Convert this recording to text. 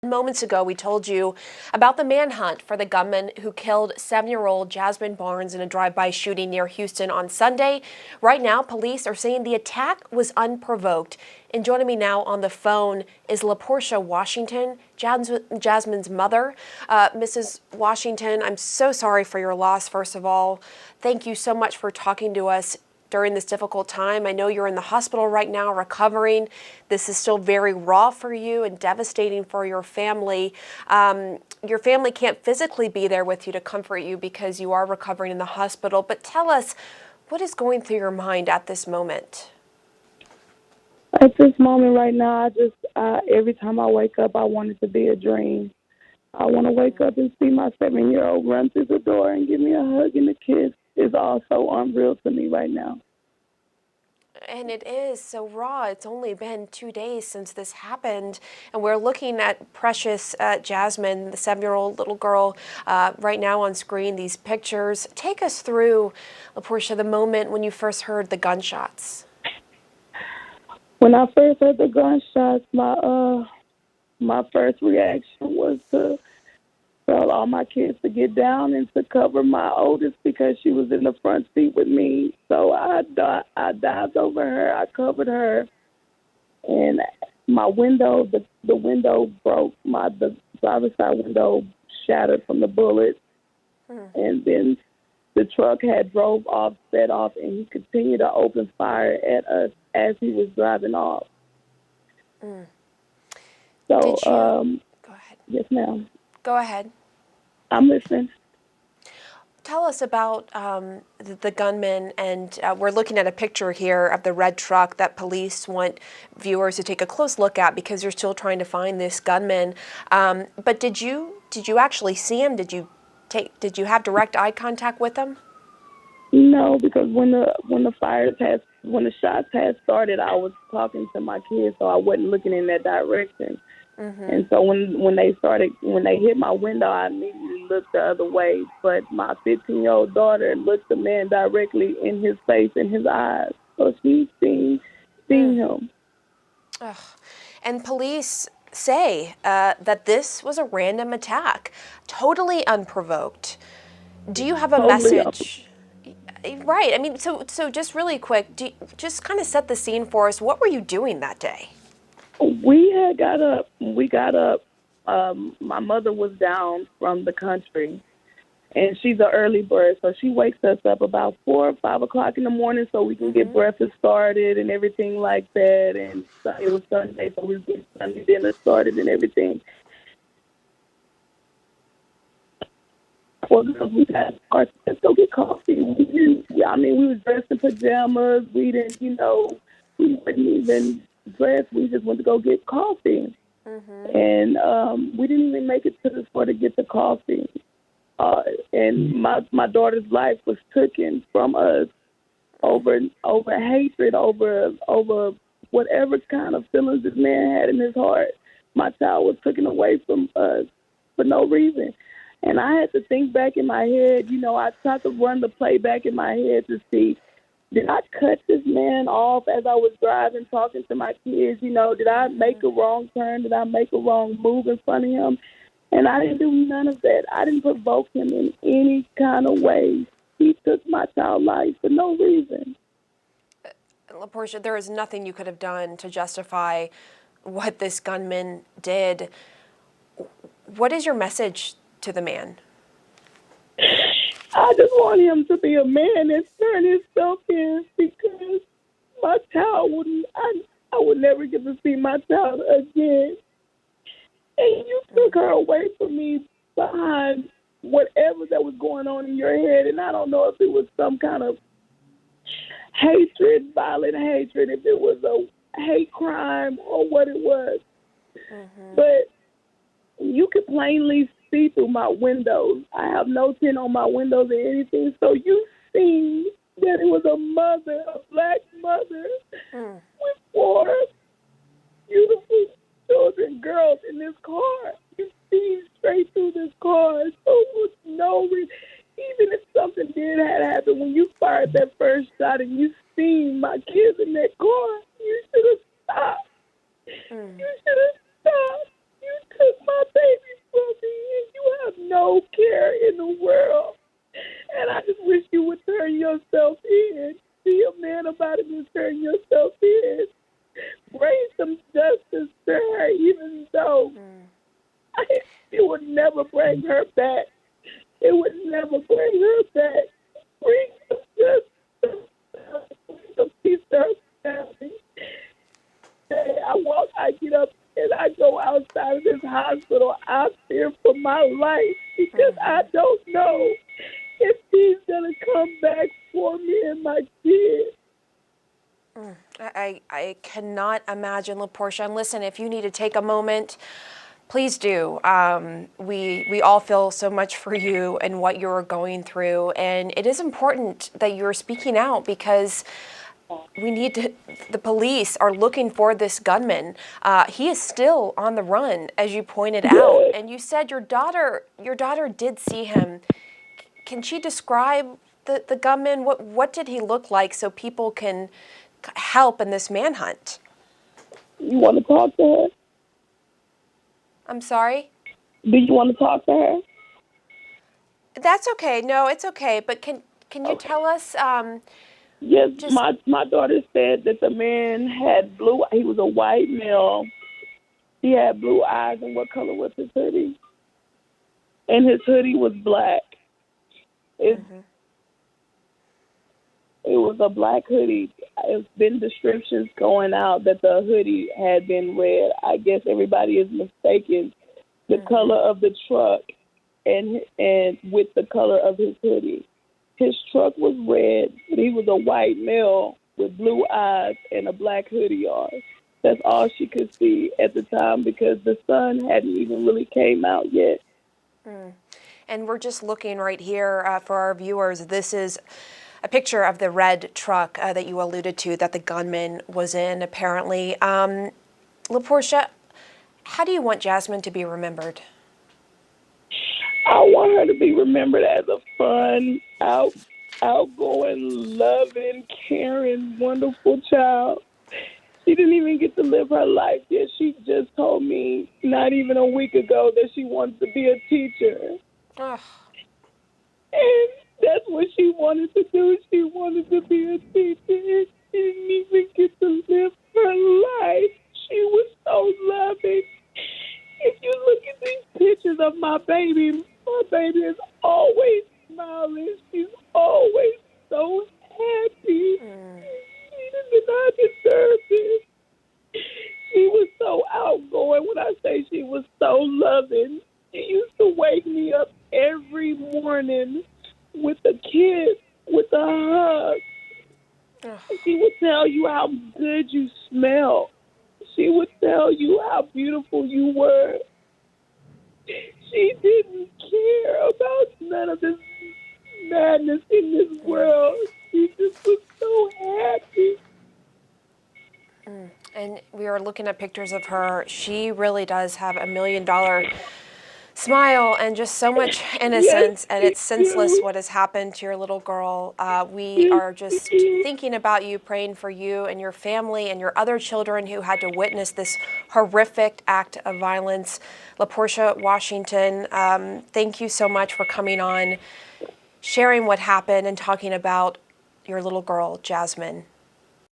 Moments ago, we told you about the manhunt for the gunman who killed 7-year-old Jazmine Barnes in a drive-by shooting near Houston on Sunday. Right now, police are saying the attack was unprovoked. And joining me now on the phone is LaPorsha Washington, Jazmine's mother. Mrs. Washington, I'm so sorry for your loss, first of all. Thank you so much for talking to us during this difficult time. I know you're in the hospital right now recovering. This is still very raw for you and devastating for your family. Your family can't physically be there with you to comfort you because you are recovering in the hospital. But tell us, what is going through your mind at this moment? At this moment right now, every time I wake up, I want it to be a dream. I want to wake up and see my 7-year-old run through the door and give me a hug and a kiss. It's all so unreal to me right now. And it is so raw. It's only been 2 days since this happened. And we're looking at precious Jazmine, the 7-year-old little girl, right now on screen, these pictures. Take us through, LaPorsha, the moment when you first heard the gunshots. When I first heard the gunshots, my first reaction was to tell all my kids to get down and to cover my oldest because she was in the front seat with me. So I dived over her, I covered her, and my window, the window broke. The driver's side window shattered from the bullet. And then the truck had drove off, sped off, and he continued to open fire at us as he was driving off. So, Go ahead. Yes, ma'am. Go ahead. I'm listening. Tell us about the gunman, and we're looking at a picture here of the red truck that police want viewers to take a close look at because you're still trying to find this gunman. But did you actually see him? Did you have direct eye contact with him? No, because when the shots had started, I was talking to my kids, so I wasn't looking in that direction. And so when they hit my window, I immediately looked the other way. But my 15-year-old daughter looked the man directly in his face and his eyes, so she seen him. Ugh. And police say that this was a random attack, totally unprovoked. Do you have a message? Right. I mean, so just really quick, just kind of set the scene for us. What were you doing that day? We got up. My mother was down from the country, and she's an early bird, so she wakes us up about 4 or 5 o'clock in the morning so we can get breakfast started and everything like that. And it was Sunday, so we get Sunday dinner started and everything. Well, we got let's go get coffee. We was dressed in pajamas. We didn't, we wouldn't even dress. We just went to go get coffee. And we didn't even make it to the store to get the coffee. And my daughter's life was taken from us over hatred, over whatever kind of feelings this man had in his heart. My child was taken away from us for no reason. And I had to think back in my head, I tried to run the play back in my head to see, did I cut this man off as I was driving, talking to my kids? Did I make a wrong turn? Did I make a wrong move in front of him? And I didn't do none of that. I didn't provoke him in any kind of way. He took my child's life for no reason. LaPorsha, there is nothing you could have done to justify what this gunman did. What is your message to the man? I just want him to be a man and turn himself in because my child I would never get to see my child again. And you took her away from me behind whatever that was going on in your head. And I don't know if it was some kind of hatred, violent hatred, if it was a hate crime or what it was. But you could plainly see through my windows. I have no tint on my windows or anything. So you see that it was a mother, a black mother, with 4 beautiful children, girls in this car. You see straight through this car. So with no reason, even if something did happen, when you fired that first shot and you seen my kids in that car, you should have stopped. You should have stopped. You took my never bring her back. It would never bring her back. Bring just a piece of her family. I get up and I go outside of this hospital. I fear for my life because I don't know if he's gonna come back for me and my kids. I cannot imagine, LaPorsha. And listen, if you need to take a moment, please do. We all feel so much for you and what you're going through. And it is important that you're speaking out because we need to, the police are looking for this gunman. He is still on the run, as you pointed out. And you said your daughter did see him. Can she describe the gunman? What did he look like so people can help in this manhunt? You want to talk to her? I'm sorry? Do you want to talk to her? That's okay. No, it's okay. But can you tell us? Yes, my daughter said that the man had blue. He was a white male. He had blue eyes. And what color was his hoodie? And his hoodie was black. It was a black hoodie. It's been descriptions going out that the hoodie had been red. I guess everybody is mistaken the color of the truck and with the color of his hoodie. His truck was red, but he was a white male with blue eyes and a black hoodie on. That's all she could see at the time because the sun hadn't even really came out yet. And we're just looking right here for our viewers. This is a picture of the red truck that you alluded to that the gunman was in, apparently. LaPorsha, how do you want Jazmine to be remembered? I want her to be remembered as a fun, outgoing, loving, caring, wonderful child. She didn't even get to live her life yet. She just told me not even a week ago that she wants to be a teacher. Ugh. And that's what she wanted to do. She wanted to be a teacher. And she didn't even get to live her life. She was so loving. If you look at these pictures of my baby is always smiling. She's always so happy. She did not deserve this. She was so outgoing. When I say she was so loving, she used to wake me up every morning with a kiss, with a hug. She would tell you how good you smell. She would tell you how beautiful you were. She didn't care about none of this madness in this world. She just was so happy. And we are looking at pictures of her. She really does have $1 million smile and just so much innocence. And it's senseless what has happened to your little girl. We are just thinking about you, praying for you and your family and your other children who had to witness this horrific act of violence. LaPorsha Washington, thank you so much for coming on, sharing what happened and talking about your little girl, Jazmine.